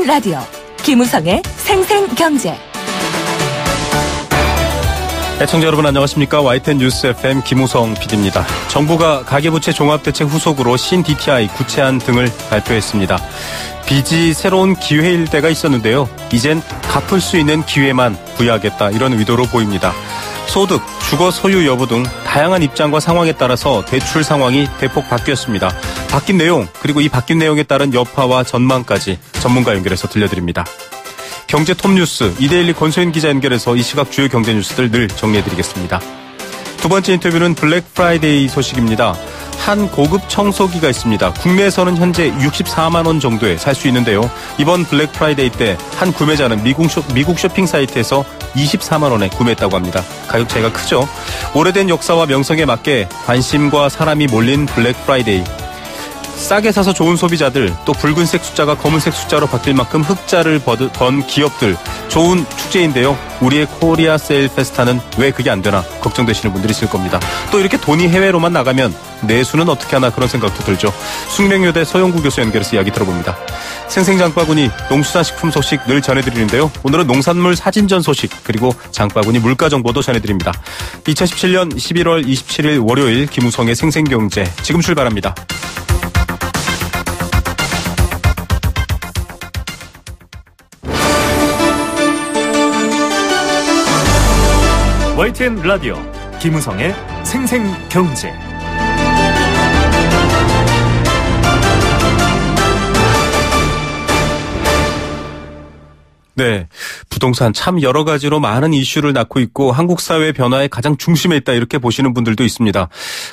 YTN 라디오 김우성의 생생경제. 애청자 여러분 안녕하십니까. YTN 뉴스 FM 김우성 PD입니다. 정부가 가계부채 종합대책 후속으로 신DTI 구체안 등을 발표했습니다. 빚이 새로운 기회일 때가 있었는데요. 이젠 갚을 수 있는 기회만 부여하겠다, 이런 의도로 보입니다. 소득, 주거 소유 여부 등 다양한 입장과 상황에 따라서 대출 상황이 대폭 바뀌었습니다. 바뀐 내용, 그리고 이 바뀐 내용에 따른 여파와 전망까지 전문가 연결해서 들려드립니다. 경제 톱뉴스 이데일리 권소연 기자 연결해서 이 시각 주요 경제 뉴스들 늘 정리해드리겠습니다. 두 번째 인터뷰는 블랙 프라이데이 소식입니다. 한 고급 청소기가 있습니다. 국내에서는 현재 64만 원 정도에 살 수 있는데요. 이번 블랙 프라이데이 때 한 구매자는 미국 쇼핑 사이트에서 24만 원에 구매했다고 합니다. 가격 차이가 크죠. 오래된 역사와 명성에 맞게 관심과 사람이 몰린 블랙 프라이데이. 싸게 사서 좋은 소비자들, 또 붉은색 숫자가 검은색 숫자로 바뀔 만큼 흑자를 번 기업들, 좋은 축제인데요. 우리의 코리아 세일 페스타는 왜 그게 안 되나 걱정되시는 분들이 있을 겁니다. 또 이렇게 돈이 해외로만 나가면 내수는 어떻게 하나, 그런 생각도 들죠. 숙명여대 서영구 교수 연결해서 이야기 들어봅니다. 생생장바구니 농수산식품 소식 늘 전해드리는데요. 오늘은 농산물 사진전 소식, 그리고 장바구니 물가 정보도 전해드립니다. 2017년 11월 27일 월요일 김우성의 생생경제 지금 출발합니다. YTN 라디오 김우성의 생생경제. 네, 부동산 참 여러 가지로 많은 이슈를 낳고 있고 한국 사회의 변화의 가장 중심에 있다, 이렇게 보시는 분들도 있습니다.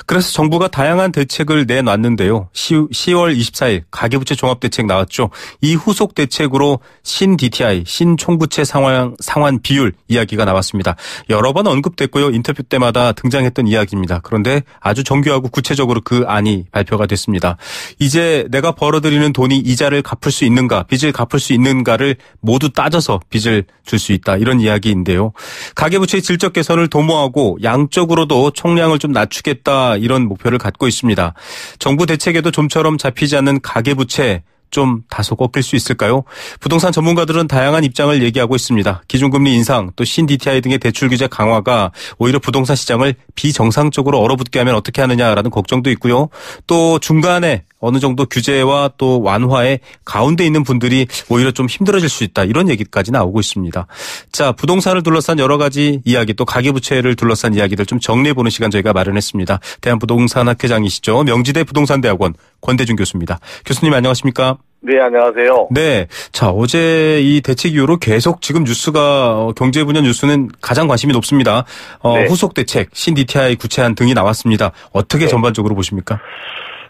그래서 정부가 다양한 대책을 내놨는데요. 10월 24일 가계부채 종합대책 나왔죠. 이 후속 대책으로 신DTI, 신총부채 상환 비율 이야기가 나왔습니다. 여러 번 언급됐고요. 인터뷰 때마다 등장했던 이야기입니다. 그런데 아주 정교하고 구체적으로 그 안이 발표가 됐습니다. 이제 내가 벌어들이는 돈이 이자를 갚을 수 있는가, 빚을 갚을 수 있는가를 모두 따져서 빚을 줄 수 있다, 이런 이야기인데요. 가계부채의 질적 개선을 도모하고 양적으로도 총량을 좀 낮추겠다, 이런 목표를 갖고 있습니다. 정부 대책에도 좀처럼 잡히지 않는 가계부채 좀 다소 꺾일 수 있을까요? 부동산 전문가들은 다양한 입장을 얘기하고 있습니다. 기준금리 인상, 또 신DTI 등의 대출 규제 강화가 오히려 부동산 시장을 비정상적으로 얼어붙게 하면 어떻게 하느냐라는 걱정도 있고요. 또 중간에 어느 정도 규제와 또 완화의 가운데 있는 분들이 오히려 좀 힘들어질 수 있다, 이런 얘기까지 나오고 있습니다. 자, 부동산을 둘러싼 여러 가지 이야기, 또 가계부채를 둘러싼 이야기들 좀 정리해보는 시간 저희가 마련했습니다. 대한부동산학회장이시죠. 명지대 부동산대학원 권대중 교수입니다. 교수님 안녕하십니까? 네, 안녕하세요. 네. 자, 어제 이 대책 이후로 계속 지금 뉴스가, 경제 분야 뉴스는 가장 관심이 높습니다. 네. 후속 대책, 신DTI 구체안 등이 나왔습니다. 어떻게 전반적으로 보십니까?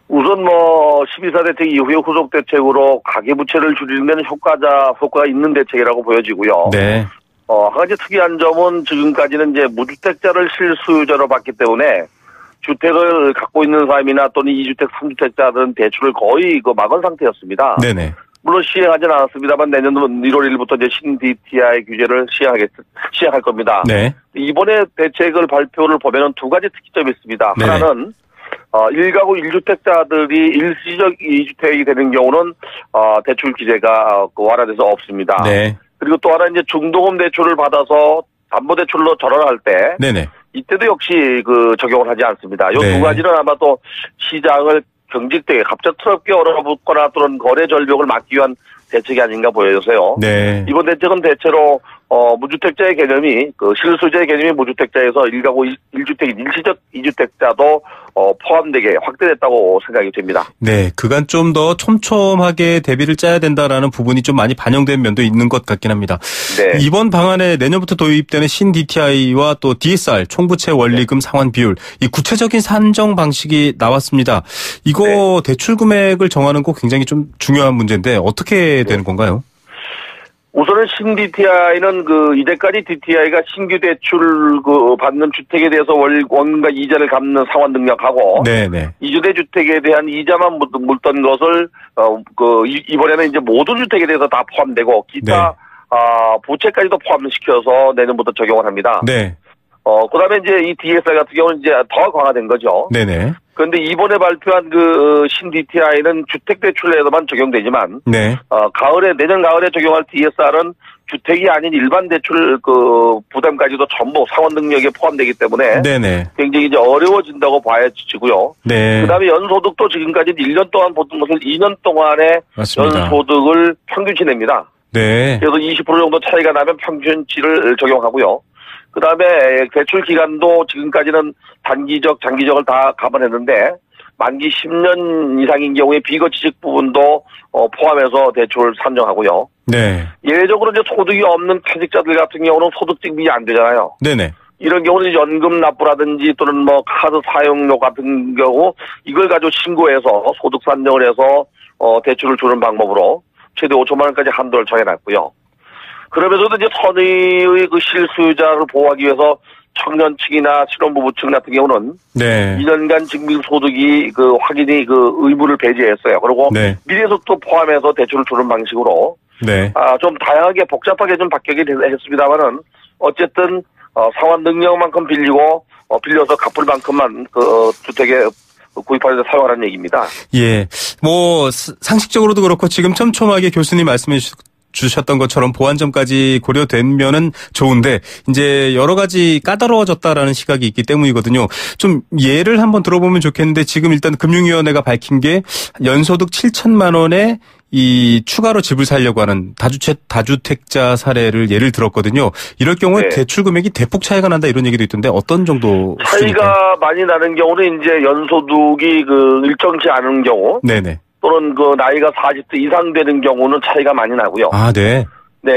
우선 12사 대책 이후에 후속 대책으로 가계부채를 줄이는 데는 효과가 있는 대책이라고 보여지고요. 네. 한 가지 특이한 점은 지금까지는 이제 무주택자를 실수요자로 봤기 때문에 주택을 갖고 있는 사람이나 또는 2주택, 3주택자들은 대출을 거의 막은 상태였습니다. 네네. 물론 시행하지는 않았습니다만 내년 1월 1일부터 이제 신DTI 규제를 시행할 겁니다. 네. 이번에 대책을 발표를 보면은 두 가지 특이점이 있습니다. 네네. 하나는 1가구 1주택자들이 일시적 2주택이 되는 경우는 대출 규제가 완화돼서 없습니다. 네. 그리고 또 하나 이제 중도금 대출을 받아서 담보대출로 전환할 때 네네. 이때도 역시 적용을 하지 않습니다. 이 네. 두 가지는 아마 또 시장을 경직되게 갑작스럽게 얼어붙거나 또는 거래 절벽을 막기 위한 대책이 아닌가 보여서요. 네. 이번 대책은 대체로 무주택자의 개념이 실수요자의 개념이 무주택자에서 1가구 1주택인 일시적 2주택자도 포함되게 확대됐다고 생각이 됩니다. 네, 그간 좀 더 촘촘하게 대비를 짜야 된다라는 부분이 좀 많이 반영된 면도 있는 것 같긴 합니다. 네. 이번 방안에 내년부터 도입되는 신DTI와 또 DSR 총부채 원리금 상환 비율, 이 구체적인 산정 방식이 나왔습니다. 이거 대출 금액을 정하는 거 굉장히 좀 중요한 문제인데 어떻게 되는 건가요? 우선은 신DTI는 이제까지 DTI가 신규 대출 받는 주택에 대해서 원금과 이자를 갚는 상환 능력하고 네네. 이주대 주택에 대한 이자만 물던 것을 이번에는 이제 모든 주택에 대해서 다 포함되고 기타 부채까지도 포함시켜서 내년부터 적용을 합니다. 네. 그다음에 이제 이 DSR 같은 경우는 이제 더 강화된 거죠. 네네. 그런데 이번에 발표한 그 신DTI는 주택대출에서만 적용되지만, 네. 내년 가을에 적용할 DSR은 주택이 아닌 일반 대출 그 부담까지도 전부 상환 능력에 포함되기 때문에 네네. 굉장히 이제 어려워진다고 봐야지고요. 네. 그다음에 연소득도 지금까지 1년 동안 보던 것을 2년 동안에 맞습니다. 연소득을 평균치 냅니다. 네. 그래서 20% 정도 차이가 나면 평균치를 적용하고요. 그다음에 대출 기간도 지금까지는 단기적, 장기적을 다 감안했는데 만기 10년 이상인 경우에 비거치식 부분도 포함해서 대출 산정하고요. 네. 예외적으로 이제 소득이 없는 퇴직자들 같은 경우는 소득 증빙이 안 되잖아요. 네네. 이런 경우는 연금 납부라든지 또는 뭐 카드 사용료 같은 경우 이걸 가지고 신고해서 소득 산정을 해서 대출을 주는 방법으로 최대 5천만 원까지 한도를 정해놨고요. 그러면서도 이제 선의의 그 실수요자를 보호하기 위해서 청년 측이나 신혼부부 측 같은 경우는 네. 2년간 증빙소득이 그 확인이 그 의무를 배제했어요. 그리고 네. 미래소득도 포함해서 대출을 주는 방식으로 네. 좀 다양하게 복잡하게 좀 바뀌긴 했습니다만은 어쨌든 상환 능력만큼 빌려서 갚을 만큼만 그 주택에 구입하는데 사용하라는 얘기입니다. 예. 뭐 상식적으로도 그렇고 지금 촘촘하게 교수님 말씀해 주셨던 것처럼 보완점까지 고려되면은 좋은데 이제 여러 가지 까다로워졌다라는 시각이 있기 때문이거든요. 좀 예를 한번 들어보면 좋겠는데 지금 일단 금융위원회가 밝힌 게 연소득 7천만 원에 이 추가로 집을 살려고 하는 다주택자 사례를 예를 들었거든요. 이럴 경우에 네. 대출 금액이 대폭 차이가 난다 이런 얘기도 있던데 어떤 정도 차이가 많이 나는 경우는 이제 연소득이 그 일정치 않은 경우 네네. 또는 그 나이가 40대 이상 되는 경우는 차이가 많이 나고요. 아, 네. 네,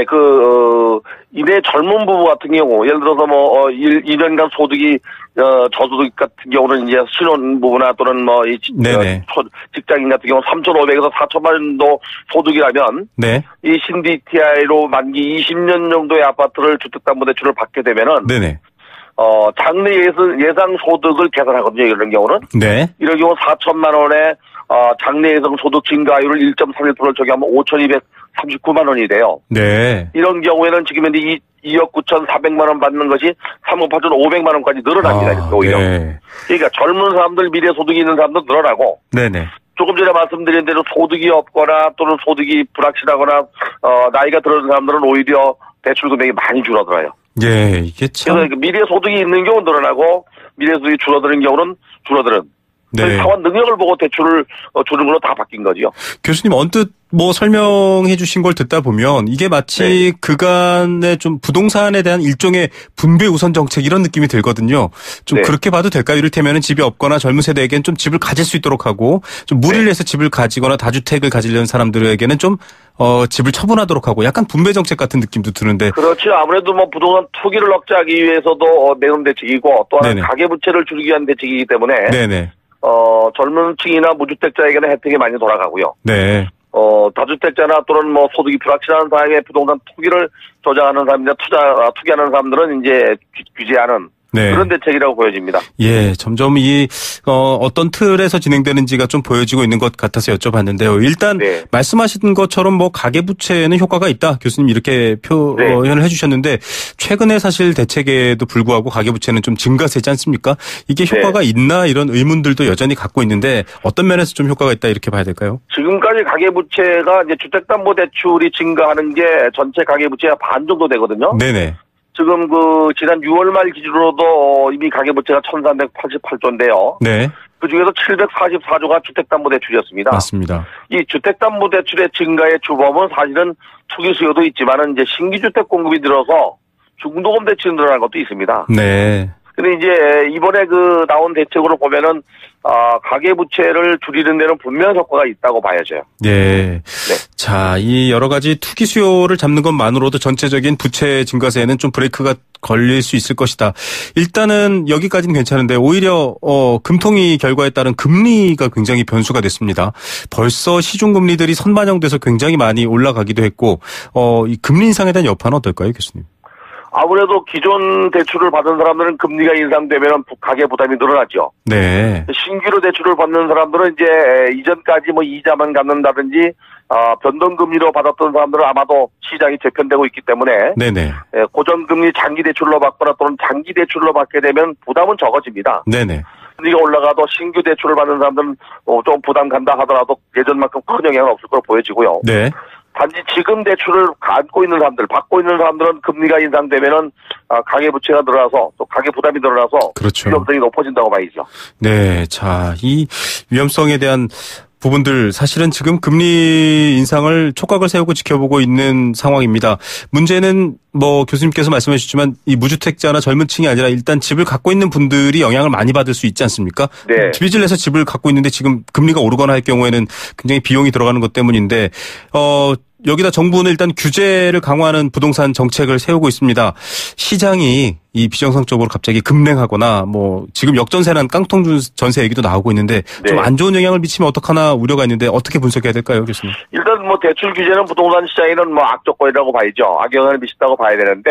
이내 젊은 부부 같은 경우, 예를 들어서 2년간 소득이, 저소득 같은 경우는 이제 신혼부부나 또는 직장인 같은 경우 3,500에서 4천만 원도 소득이라면, 네. 이 신DTI로 만기 20년 정도의 아파트를 주택담보대출을 받게 되면은, 네네. 장래 예상 소득을 계산하거든요, 이런 경우는. 네. 이런 경우 4천만 원에, 장래 예상 소득 증가율을 1.31%를 적용하면 5,239만 원이 돼요. 네. 이런 경우에는 지금 현재 2억 9,400만 원 받는 것이 3억 8,500만 원까지 늘어납니다. 오히려. 네. 그러니까 젊은 사람들, 미래 소득이 있는 사람도 늘어나고 네네. 조금 전에 말씀드린 대로 소득이 없거나 또는 소득이 불확실하거나 나이가 들어는 사람들은 오히려 대출 금액이 많이 줄어들어요. 예, 이게 참. 그래서 미래 소득이 있는 경우는 늘어나고 미래 소득이 줄어드는 경우는 줄어드는. 네. 상환 능력을 보고 대출을 주는 걸로 다 바뀐 거죠. 교수님 언뜻 설명해 주신 걸 듣다 보면 이게 마치 그간의 좀 부동산에 대한 일종의 분배 우선 정책 이런 느낌이 들거든요. 좀 그렇게 봐도 될까요? 이를테면 집이 없거나 젊은 세대에겐 좀 집을 가질 수 있도록 하고 좀 무리를 해서 집을 가지거나 다주택을 가지려는 사람들에게는 좀 집을 처분하도록 하고 약간 분배 정책 같은 느낌도 드는데. 그렇죠. 아무래도 부동산 투기를 억제하기 위해서도 내놓은 대책이고 또 하나는 가계부채를 줄이기 위한 대책이기 때문에. 네네. 젊은 층이나 무주택자에게는 혜택이 많이 돌아가고요. 네. 다주택자나 또는 소득이 불확실한 사람의 부동산 투기를 조장하는 사람이나 투기하는 사람들은 이제 규제하는 그런 대책이라고 보여집니다. 예, 점점 어떤 틀에서 진행되는지가 좀 보여지고 있는 것 같아서 여쭤봤는데요. 일단 말씀하신 것처럼 가계부채에는 효과가 있다. 교수님 이렇게 표현을 해주셨는데 최근에 사실 대책에도 불구하고 가계부채는 좀 증가세지 않습니까? 이게 효과가 있나 이런 의문들도 여전히 갖고 있는데 어떤 면에서 좀 효과가 있다 이렇게 봐야 될까요? 지금까지 가계부채가 이제 주택담보대출이 증가하는 게 전체 가계부채의 반 정도 되거든요. 네네. 지금 지난 6월 말 기준으로도 이미 가계부채가 1,388조인데요. 네. 그 중에서 744조가 주택담보대출이었습니다. 맞습니다. 이 주택담보대출의 증가의 주범은 사실은 투기 수요도 있지만은 이제 신규주택 공급이 늘어서 중도금 대출이 늘어난 것도 있습니다. 네. 근데 이제 이번에 나온 대책으로 보면은 가계부채를 줄이는 데는 분명한 효과가 있다고 봐야죠. 네. 자, 이 여러 가지 투기 수요를 잡는 것만으로도 전체적인 부채 증가세에는 좀 브레이크가 걸릴 수 있을 것이다. 일단은 여기까지는 괜찮은데 오히려 금통위 결과에 따른 금리가 굉장히 변수가 됐습니다. 벌써 시중금리들이 선반영돼서 굉장히 많이 올라가기도 했고 이 금리 인상에 대한 여파는 어떨까요, 교수님? 아무래도 기존 대출을 받은 사람들은 금리가 인상되면 가계 부담이 늘어나죠. 네. 신규로 대출을 받는 사람들은 이제 이전까지 이자만 갚는다든지 변동금리로 받았던 사람들은 아마도 시장이 재편되고 있기 때문에 네네. 고정금리 장기 대출로 받거나 또는 장기 대출로 받게 되면 부담은 적어집니다. 네네. 금리가 올라가도 신규 대출을 받는 사람들은 좀 부담 간다 하더라도 예전만큼 큰 영향은 없을 거로 보여지고요. 네. 단지 지금 대출을 받고 있는 사람들은 금리가 인상되면은 가계부채가 늘어나서 또 가계 부담이 늘어나서 그렇죠. 위험성이 높아진다고 봐야죠. 네, 자, 이 위험성에 대한 부분들 사실은 지금 금리 인상을 촉각을 세우고 지켜보고 있는 상황입니다. 문제는 뭐 교수님께서 말씀해 주셨지만 이 무주택자나 젊은 층이 아니라 일단 집을 갖고 있는 분들이 영향을 많이 받을 수 있지 않습니까? 네. 빚을 내서 집을 갖고 있는데 지금 금리가 오르거나 할 경우에는 굉장히 비용이 들어가는 것 때문인데 여기다 정부는 일단 규제를 강화하는 부동산 정책을 세우고 있습니다. 시장이 이 비정상적으로 갑자기 급냉하거나 뭐 지금 역전세난 깡통 전세 얘기도 나오고 있는데 네. 좀 안 좋은 영향을 미치면 어떡하나 우려가 있는데 어떻게 분석해야 될까요, 교수님? 일단 뭐 대출 규제는 부동산 시장에는 뭐 악조건이라고 봐야죠. 악영향을 미친다고 봐야 되는데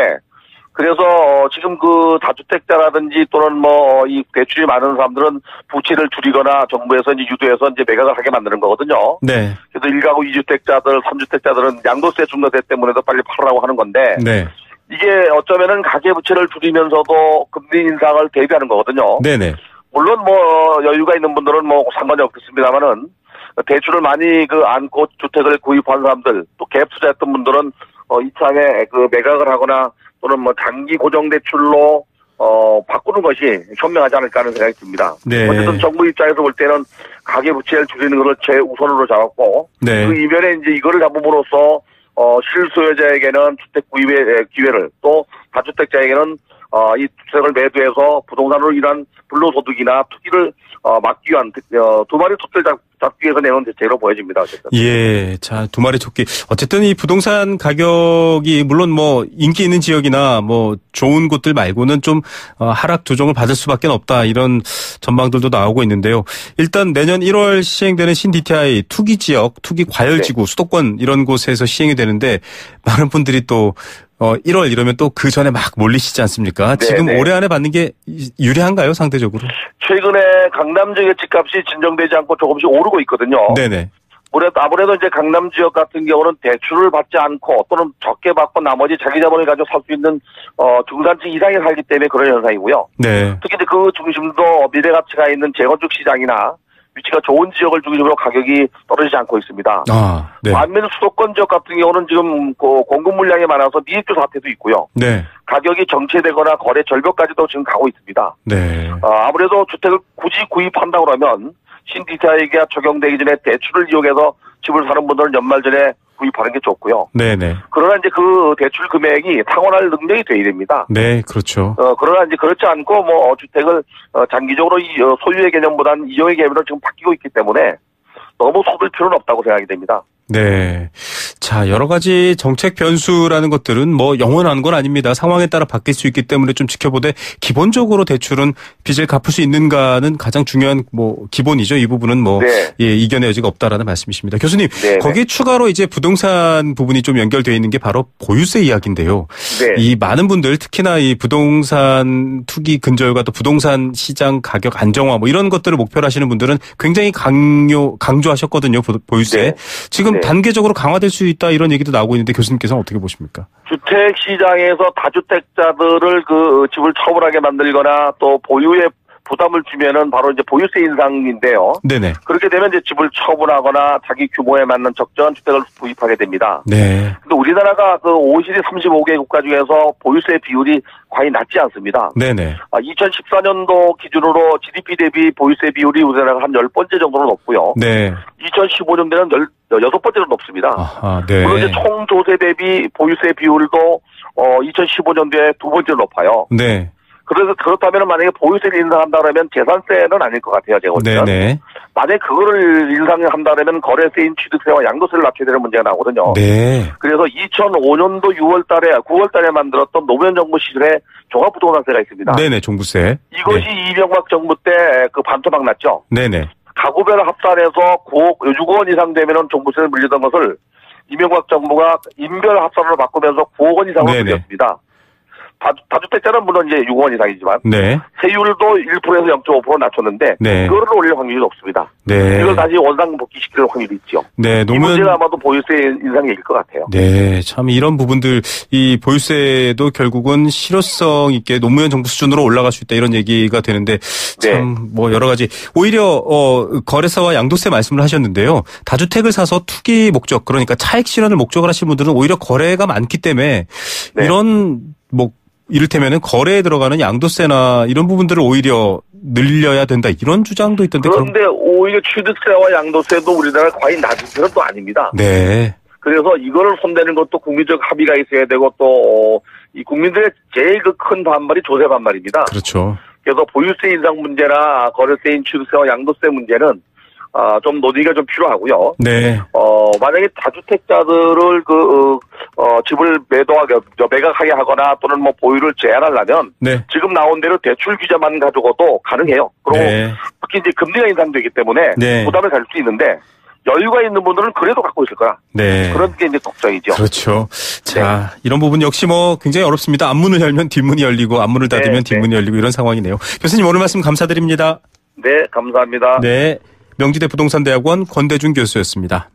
그래서 지금 그 다주택자라든지 또는 뭐 이 대출이 많은 사람들은 부채를 줄이거나 정부에서 이제 유도해서 이제 매각을 하게 만드는 거거든요. 네. 그래서 1가구 2주택자들, 3주택자들은 양도세 중과세 때문에도 빨리 팔으라고 하는 건데. 네. 이게 어쩌면은 가계부채를 줄이면서도 금리 인상을 대비하는 거거든요. 네네. 물론 뭐 여유가 있는 분들은 뭐 상관이 없겠습니다만은 대출을 많이 안고 주택을 구입한 사람들 또 갭 투자했던 분들은 이참에 매각을 하거나 또는 뭐 장기 고정 대출로 바꾸는 것이 현명하지 않을까 하는 생각이 듭니다. 네. 어쨌든 정부 입장에서 볼 때는 가계부채를 줄이는 것을 최우선으로 잡았고 네. 그 이면에 이제 이거를 잡음으로써 실소유자에게는 주택 구입의 기회를 또 다주택자에게는 이 주택을 매도해서 부동산으로 인한 불로소득이나 투기를 막기 위한 두 마리 토끼를 잡기 위해서 내놓은 대책으로 보여집니다. 어쨌든. 예, 자, 두 마리 토끼. 어쨌든 이 부동산 가격이 물론 뭐 인기 있는 지역이나 뭐 좋은 곳들 말고는 좀 하락 조정을 받을 수밖에 없다 이런 전망들도 나오고 있는데요. 일단 내년 1월 시행되는 신DTI 투기 지역, 투기 과열지구, 네. 수도권 이런 곳에서 시행이 되는데 많은 분들이 또 1월 이러면 또 그 전에 막 몰리시지 않습니까? 네, 지금 네. 올해 안에 받는 게 유리한가요, 상대적으로? 최근에 강남 지역의 집값이 진정되지 않고 조금씩 오르고 있거든요. 네네. 아무래도 이제 강남 지역 같은 경우는 대출을 받지 않고 또는 적게 받고 나머지 자기 자본을 가지고 살 수 있는 중산층 이상이 살기 때문에 그런 현상이고요. 네. 특히 그 중심도 미래 가치가 있는 재건축 시장이나 위치가 좋은 지역을 중심으로 가격이 떨어지지 않고 있습니다. 네. 반면 수도권 지역 같은 경우는 지금 공급 물량이 많아서 미입주 사태도 있고요. 네. 가격이 정체되거나 거래 절벽까지도 지금 가고 있습니다. 네. 아무래도 주택을 굳이 구입한다 그러면 신DTI가 적용되기 전에 대출을 이용해서 집을 사는 분들은 연말 전에 구입하는 게 좋고요. 네네. 그러나 이제 그 대출 금액이 상환할 능력이 돼야 됩니다. 네, 그렇죠. 그러나 이제 그렇지 않고 뭐 주택을 장기적으로 소유의 개념보다는 이용의 개념으로 지금 바뀌고 있기 때문에 너무 쏟을 필요는 없다고 생각이 됩니다. 네. 자, 여러 가지 정책 변수라는 것들은 뭐 영원한 건 아닙니다. 상황에 따라 바뀔 수 있기 때문에 좀 지켜보되 기본적으로 대출은 빚을 갚을 수 있는가는 가장 중요한 뭐 기본이죠. 이 부분은 뭐 네. 예, 이견의 여지가 없다라는 말씀이십니다. 교수님, 네. 거기에 추가로 이제 부동산 부분이 좀 연결되어 있는 게 바로 보유세 이야기인데요. 네. 이 많은 분들 특히나 이 부동산 투기 근절과 또 부동산 시장 가격 안정화 뭐 이런 것들을 목표로 하시는 분들은 굉장히 강조하셨거든요. 보유세. 네. 지금 네. 단계적으로 강화될 수 있다 이런 얘기도 나오고 있는데 교수님께서는 어떻게 보십니까? 주택 시장에서 다주택자들을 집을 처분하게 만들거나 또 보유에 부담을 주면은 바로 이제 보유세 인상인데요. 네네. 그렇게 되면 이제 집을 처분하거나 자기 규모에 맞는 적정한 주택을 구입하게 됩니다. 네. 근데 우리나라가 OECD 35개 국가 중에서 보유세 비율이 과히 낮지 않습니다. 네네. 2014년도 기준으로 GDP 대비 보유세 비율이 우리나라가 한 10번째 정도로 높고요. 네. 2015년도에는 6번째로 높습니다. 아하, 네. 물론 이제 총 조세 대비 보유세 비율도 2015년도에 2번째로 높아요. 네. 그렇다면 만약에 보유세를 인상한다 그러면 재산세는 아닐 것 같아요, 제가 볼 때는. 네네. 만약에 그거를 인상한다 그러면 거래세인 취득세와 양도세를 낮춰야 되는 문제가 나오거든요. 네. 그래서 2005년도 9월 달에 만들었던 노무현 정부 시절에 종합부동산세가 있습니다. 네네, 종부세. 이것이 네. 이명박 정부 때 반토막 났죠. 네네. 가구별 합산해서 6억 원 이상 되면은 종부세를 물리던 것을 이명박 정부가 인별 합산으로 바꾸면서 9억 원 이상으로 물렸습니다. 다주택자는 물론 이제 6억 원 이상이지만 네. 세율도 1%에서 0.5% 낮췄는데 네. 그거를 올릴 확률이 없습니다. 네. 이걸 다시 원상 복귀시킬 확률이 있죠. 네, 이 문제가 아마도 보유세 인상 얘기일 것 같아요. 네, 참 이런 부분들 이 보유세도 결국은 실효성 있게 노무현 정부 수준으로 올라갈 수 있다 이런 얘기가 되는데 참 뭐 여러 가지 오히려 거래세와 양도세 말씀을 하셨는데요. 다주택을 사서 투기 목적 그러니까 차익 실현을 목적으로 하시는 분들은 오히려 거래가 많기 때문에 네. 이런 뭐 이를테면은 거래에 들어가는 양도세나 이런 부분들을 오히려 늘려야 된다 이런 주장도 있던데 그런데 오히려 취득세와 양도세도 우리나라 과히 낮은 편은 또 아닙니다. 네. 그래서 이거를 손대는 것도 국민적 합의가 있어야 되고 또 이 국민들의 제일 큰 반발이 조세 반발입니다. 그렇죠. 그래서 보유세 인상 문제나 거래세인 취득세와 양도세 문제는 좀 논의가 좀 필요하고요. 네. 만약에 다주택자들을 집을 매각하게 하거나 또는 뭐 보유를 제한하려면 네. 지금 나온 대로 대출 규제만 가지고도 가능해요. 그리고 네. 특히 이제 금리가 인상되기 때문에 네. 부담을 가질 수 있는데 여유가 있는 분들은 그래도 갖고 있을 거야. 네. 그런 게 이제 걱정이죠. 그렇죠. 자, 이런 부분 역시 뭐 굉장히 어렵습니다. 앞문을 열면 뒷문이 열리고 앞문을 닫으면 뒷문이 열리고 이런 상황이네요. 교수님 오늘 말씀 감사드립니다. 네, 감사합니다. 네. 명지대 부동산대학원 권대중 교수였습니다.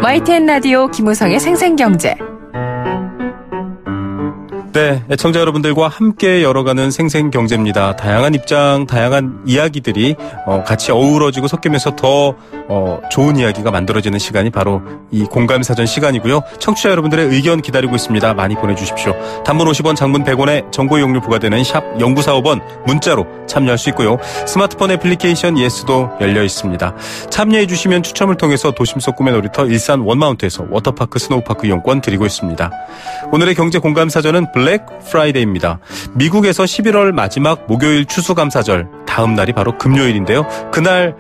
YTN 라디오 김우성의 생생경제. 네, 애청자 여러분들과 함께 열어가는 생생경제입니다. 다양한 입장, 다양한 이야기들이 같이 어우러지고 섞이면서 더 좋은 이야기가 만들어지는 시간이 바로 이 공감사전 시간이고요. 청취자 여러분들의 의견 기다리고 있습니다. 많이 보내주십시오. 단문 50원, 장문 100원에 정보 이용료 부과되는 샵 0945번 문자로 참여할 수 있고요. 스마트폰 애플리케이션 예스도 열려 있습니다. 참여해 주시면 추첨을 통해서 도심 속 꿈의 놀이터 일산 원마운트에서 워터파크 스노우파크 이용권 드리고 있습니다. 오늘의 경제 공감사전은 블랙 프라이데이입니다. 미국에서 11월 마지막 목요일 추수감사절 다음 날이 바로 금요일인데요. 그날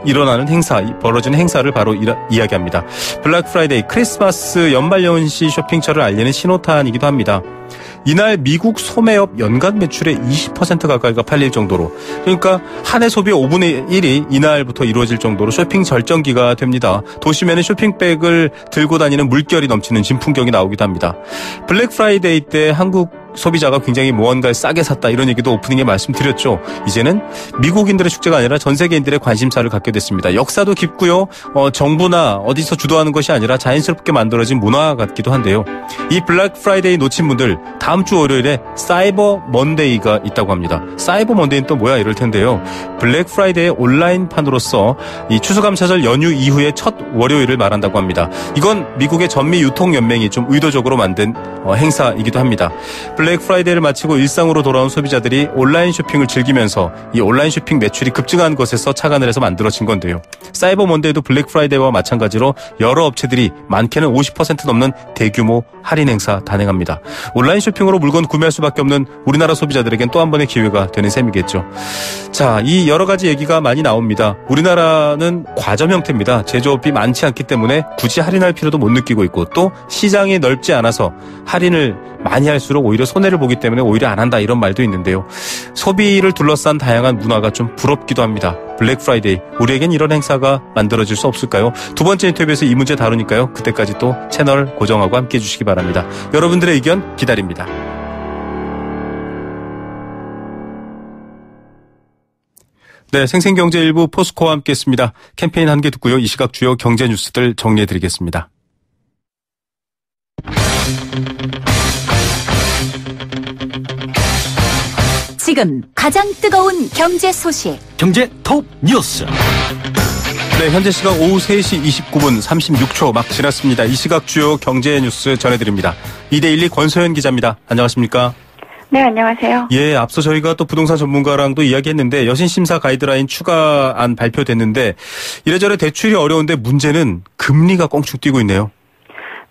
일어나는 행사, 벌어지는 행사를 바로 이야기합니다. 블랙 프라이데이, 크리스마스 연말연시 쇼핑철을 알리는 신호탄이기도 합니다. 이날 미국 소매업 연간 매출의 20% 가까이가 팔릴 정도로, 그러니까 한 해 소비 5분의 1이 이날부터 이루어질 정도로 쇼핑 절정기가 됩니다. 도심에는 쇼핑백을 들고 다니는 물결이 넘치는 진풍경이 나오기도 합니다. 블랙 프라이데이 때 한국 소비자가 굉장히 무언가를 싸게 샀다 이런 얘기도 오프닝에 말씀드렸죠. 이제는 미국인들의 축제가 아니라 전 세계인들의 관심사를 갖게 됐습니다. 역사도 깊고요. 정부나 어디서 주도하는 것이 아니라 자연스럽게 만들어진 문화 같기도 한데요. 이 블랙 프라이데이 놓친 분들 다음 주 월요일에 사이버 먼데이가 있다고 합니다. 사이버 먼데이는 또 뭐야 이럴 텐데요. 블랙 프라이데이 온라인판으로서 이 추수감사절 연휴 이후의 첫 월요일을 말한다고 합니다. 이건 미국의 전미 유통연맹이 좀 의도적으로 만든 행사이기도 합니다. 블랙 프라이데이를 마치고 일상으로 돌아온 소비자들이 온라인 쇼핑을 즐기면서 이 온라인 쇼핑 매출이 급증한 것에서 착안을 해서 만들어진 건데요. 사이버 먼데이도 블랙 프라이데이와 마찬가지로 여러 업체들이 많게는 50% 넘는 대규모 할인 행사 단행합니다. 온라인 쇼핑으로 물건 구매할 수밖에 없는 우리나라 소비자들에겐 또 한 번의 기회가 되는 셈이겠죠. 자, 이 여러 가지 얘기가 많이 나옵니다. 우리나라는 과점 형태입니다. 제조업이 많지 않기 때문에 굳이 할인할 필요도 못 느끼고 있고 또 시장이 넓지 않아서 할인을 많이 할수록 오히려 손해를 보기 때문에 오히려 안 한다 이런 말도 있는데요. 소비를 둘러싼 다양한 문화가 좀 부럽기도 합니다. 블랙 프라이데이, 우리에겐 이런 행사가 만들어질 수 없을까요? 두 번째 인터뷰에서 이 문제 다루니까요. 그때까지 또 채널 고정하고 함께해 주시기 바랍니다. 여러분들의 의견 기다립니다. 네, 생생경제 일부 포스코와 함께했습니다. 캠페인 한 개 듣고요. 이 시각 주요 경제 뉴스들 정리해드리겠습니다. 지금 가장 뜨거운 경제 소식. 경제 톱 뉴스. 네, 현재 시각 오후 3시 29분 36초 막 지났습니다. 이 시각 주요 경제 뉴스 전해드립니다. 2대12 권소연 기자입니다. 안녕하십니까? 네, 안녕하세요. 예, 앞서 저희가 또 부동산 전문가랑도 이야기했는데 여신심사 가이드라인 추가안 발표됐는데 이래저래 대출이 어려운데 문제는 금리가 껑충 뛰고 있네요.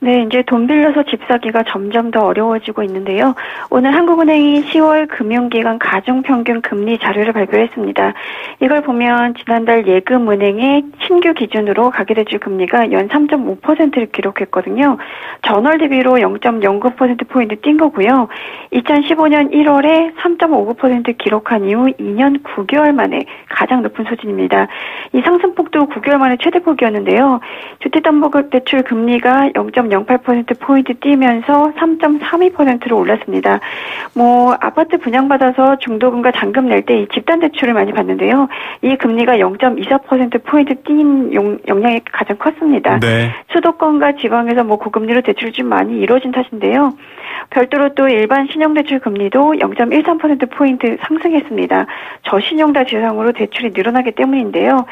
네, 이제 돈 빌려서 집 사기가 점점 더 어려워지고 있는데요. 오늘 한국은행이 10월 금융기관 가중평균 금리 자료를 발표했습니다. 이걸 보면 지난달 예금은행의 신규 기준으로 가계대출 금리가 연 3.5%를 기록했거든요. 전월 대비로 0.09%포인트 뛴 거고요. 2015년 1월에 3.59% 기록한 이후 2년 9개월 만에 가장 높은 수준입니다. 이 상승폭도 9개월 만에 최대폭이었는데요. 주택담보대출 금리가 0.08%포인트 뛰면서 3.32%로 올랐습니다. 아파트 분양받아서 중도금과 잔금 낼 때 이 집단대출을 많이 받는데요. 이 금리가 0.24%포인트 뛴 영향이 가장 컸습니다. 네. 수도권과 지방에서 고금리로 대출이 좀 많이 이루어진 탓인데요. 별도로 또 일반 신용대출 금리도 0.13%포인트 상승했습니다. 저신용자 대상으로 대출이 늘어나기 때문인데요.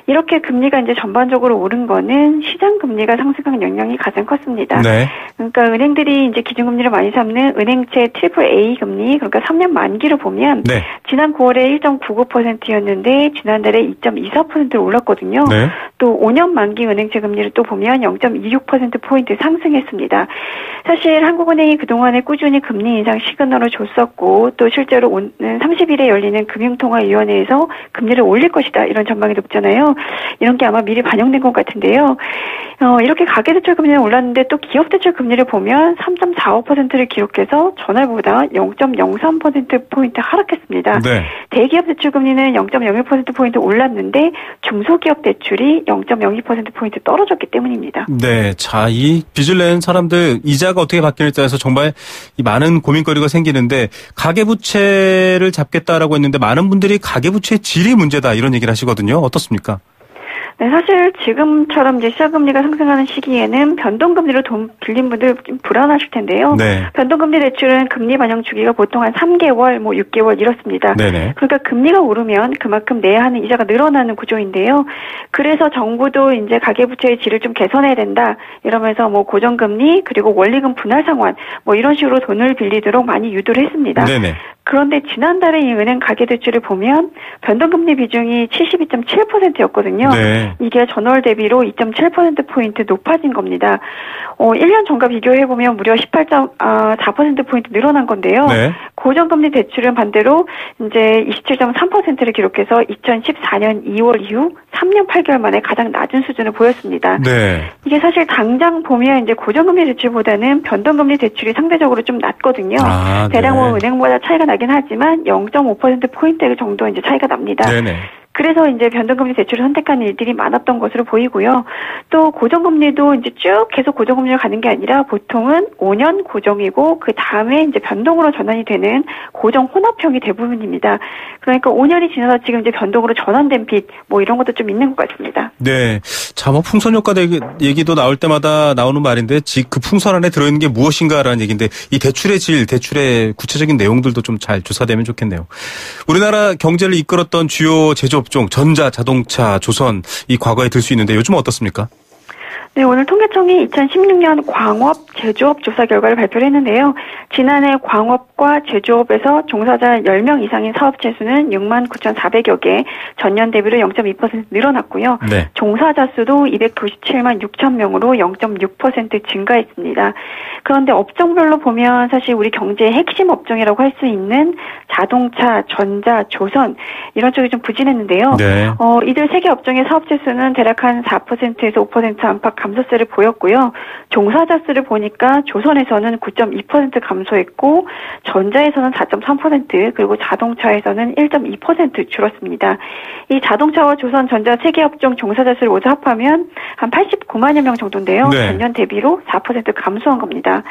이렇게 금리가 이제 전반적으로 오른 거는 시장 금리가 상승한 영향이 가장 컸습니다. 네. 그러니까 은행들이 이제 기준금리를 많이 삼는 은행채 AAA 금리, 그러니까 3년 만기를 보면 네. 지난 9월에 1.99%였는데 지난달에 2.24%로 올랐거든요. 네. 또 5년 만기 은행채 금리를 또 보면 0.26%포인트 상승했습니다. 사실 한국은행이 그동안에 꾸준히 금리 인상 시그널을 줬었고 또 실제로 오는 30일에 열리는 금융통화위원회에서 금리를 올릴 것이다 이런 전망이 높잖아요. 이런 게 아마 미리 반영된 것 같은데요. 이렇게 가계대출 금리는 올랐는데 또 기업대출 금리를 보면 3.45%를 기록해서 전월보다 0.03%포인트 하락했습니다. 네. 대기업 대출 금리는 0.01%포인트 올랐는데 중소기업 대출이 0.02%포인트 떨어졌기 때문입니다. 네. 자, 이 빚을 낸 사람들 이자가 어떻게 바뀌느냐에 따라서 정말 이 많은 고민거리가 생기는데 가계부채를 잡겠다라고 했는데 많은 분들이 가계부채의 질이 문제다 이런 얘기를 하시거든요. 어떻습니까? 네, 사실 지금처럼 이제 시작금리가 상승하는 시기에는 변동금리로 돈 빌린 분들 좀 불안하실 텐데요. 네. 변동금리 대출은 금리 반영 주기가 보통 한 3개월, 6개월 이렇습니다. 네네. 그러니까 금리가 오르면 그만큼 내야 하는 이자가 늘어나는 구조인데요. 그래서 정부도 이제 가계부채의 질을 좀 개선해야 된다. 이러면서 고정금리 그리고 원리금 분할 상환 이런 식으로 돈을 빌리도록 많이 유도를 했습니다. 네네. 그런데 지난달에 이 은행 가계대출을 보면 변동금리 비중이 72.7%였거든요. 네. 이게 전월 대비로 2.7%포인트 높아진 겁니다. 1년 전과 비교해보면 무려 18.4%포인트 늘어난 건데요. 네. 고정금리 대출은 반대로 이제 27.3%를 기록해서 2014년 2월 이후 3년 8개월 만에 가장 낮은 수준을 보였습니다. 네. 이게 사실 당장 보면 이제 고정금리 대출보다는 변동금리 대출이 상대적으로 좀 낮거든요. 아, 네. 대략 은행보다 차이가 나긴 하지만 0.5%포인트 정도 이제 차이가 납니다. 네네. 그래서 이제 변동금리 대출을 선택하는 일들이 많았던 것으로 보이고요. 또 고정금리도 이제 쭉 계속 고정금리를 가는 게 아니라 보통은 5년 고정이고 그 다음에 이제 변동으로 전환이 되는 고정 혼합형이 대부분입니다. 그러니까 5년이 지나서 지금 이제 변동으로 전환된 빚 이런 것도 좀 있는 것 같습니다. 네. 자, 풍선 효과 얘기도 나올 때마다 나오는 말인데 그 풍선 안에 들어있는 게 무엇인가라는 얘기인데 이 대출의 질, 대출의 구체적인 내용들도 좀 잘 조사되면 좋겠네요. 우리나라 경제를 이끌었던 주요 제조업종 전자, 자동차, 조선 이 과거에 들 수 있는데 요즘 어떻습니까? 네, 오늘 통계청이 2016년 광업, 제조업 조사 결과를 발표를 했는데요. 지난해 광업과 제조업에서 종사자 10명 이상인 사업체 수는 69,400여 개, 전년 대비로 0.2% 늘어났고요. 네. 종사자 수도 297만 6천 명으로 0.6% 증가했습니다. 그런데 업종별로 보면 사실 우리 경제의 핵심 업종이라고 할 수 있는 자동차, 전자, 조선 이런 쪽이 좀 부진했는데요. 네. 이들 세 개 업종의 사업체 수는 대략 한 4%에서 5% 안팎 감소세를 보였고요. 종사자 수를 보니까 조선에서는 9.2% 감소했고 전자에서는 4.3% 그리고 자동차에서는 1.2% 줄었습니다. 이 자동차와 조선, 전자 세 개 업종 종사자 수를 모두 합하면 한 89만여 명 정도인데요. 네. 전년 대비로 4% 감소한 겁니다.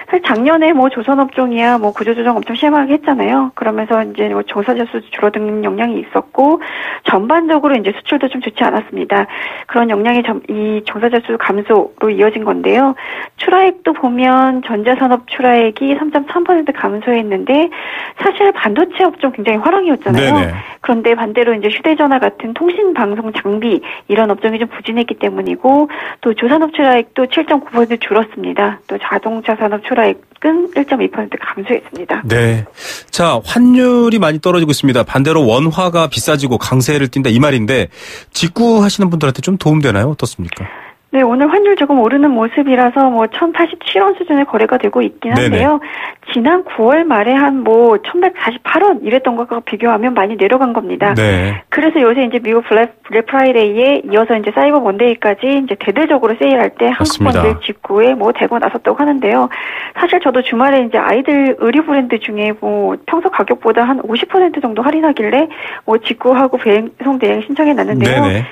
사실 작년에 조선업종이야 구조조정 엄청 심하게 했잖아요. 그러면서 이제 종사자 수 줄어드는 영향이 있었고 전반적으로 이제 수출도 좀 좋지 않았습니다. 그런 영향이 이 종사자 수 감소로 이어진 건데요. 출하액도 보면 전자산업 출하액이 3.3% 감소했는데 사실 반도체 업종 굉장히 화랑이었잖아요. 네네. 그런데 반대로 이제 휴대전화 같은 통신 방송 장비 이런 업종이 좀 부진했기 때문이고 또 조산업 출하액도 7.9% 줄었습니다. 또 자동차 산업 출하액은 1.2% 감소했습니다. 네. 자, 환율이 많이 떨어지고 있습니다. 반대로 원화가 비싸지고 강세를 띈다 이 말인데 직구하시는 분들한테 좀 도움되나요? 어떻습니까? 네, 오늘 환율 조금 오르는 모습이라서 1,087원 수준의 거래가 되고 있긴 한데요. 지난 9월 말에 한 1,148원 이랬던 것과 비교하면 많이 내려간 겁니다. 네. 그래서 요새 이제 미국 블랙 프라이데이에 이어서 이제 사이버 먼데이까지 이제 대대적으로 세일할 때 한국번들 직구에 대고 나섰다고 하는데요. 사실 저도 주말에 이제 아이들 의류 브랜드 중에 평소 가격보다 한 50% 정도 할인하길래 직구하고 배송 대행 신청해 놨는데요. 네네.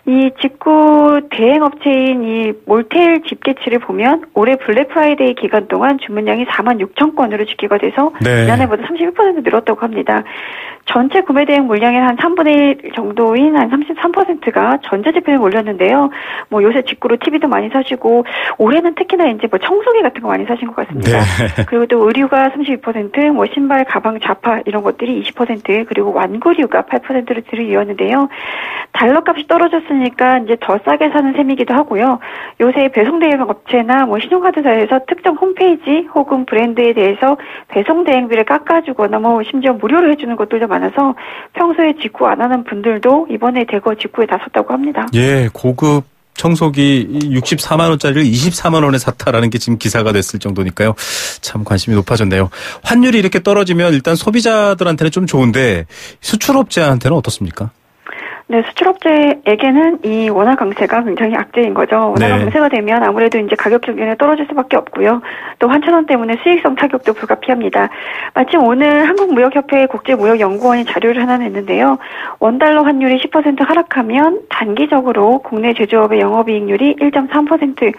이 직구 대행 업체인 이 몰테일 집게치를 보면 올해 블랙 프라이데이 기간 동안 주문량이 46,000건으로 집계가 돼서 지난해보다 31% 늘었다고 합니다. 전체 구매 대행 물량의 한 3분의 1 정도인 한 33%가 전자제품에 몰렸는데요. 요새 직구로 TV도 많이 사시고 올해는 특히나 이제 청소기 같은 거 많이 사신 것 같습니다. 네. 그리고 또 의류가 32%, 신발, 가방, 자파 이런 것들이 20%, 그리고 완구류가 8%로 들이이었는데요. 달러 값이 떨어졌으니까 이제 더 싸게 사는 셈이기도 하고요. 요새 배송 대행 업체나 신용카드사에서 특정 홈페이지 혹은 브랜드에 대해서 배송 대행비를 깎아주거나 심지어 무료로 해주는 것들도 많아서 평소에 직구 안 하는 분들도 이번에 대거 직구에 나섰다고 합니다. 예, 고급 청소기 64만 원짜리를 24만 원에 샀다라는 게 지금 기사가 됐을 정도니까요. 참 관심이 높아졌네요. 환율이 이렇게 떨어지면 일단 소비자들한테는 좀 좋은데 수출업체한테는 어떻습니까? 네, 수출업체에게는 이 원화 강세가 굉장히 악재인 거죠. 원화 강세가 되면 아무래도 이제 가격 경쟁에 떨어질 수밖에 없고요. 또 환천원 때문에 수익성 타격도 불가피합니다. 마침 오늘 한국무역협회 국제무역연구원이 자료를 하나 냈는데요. 원달러 환율이 10% 하락하면 단기적으로 국내 제조업의 영업이익률이 1.3%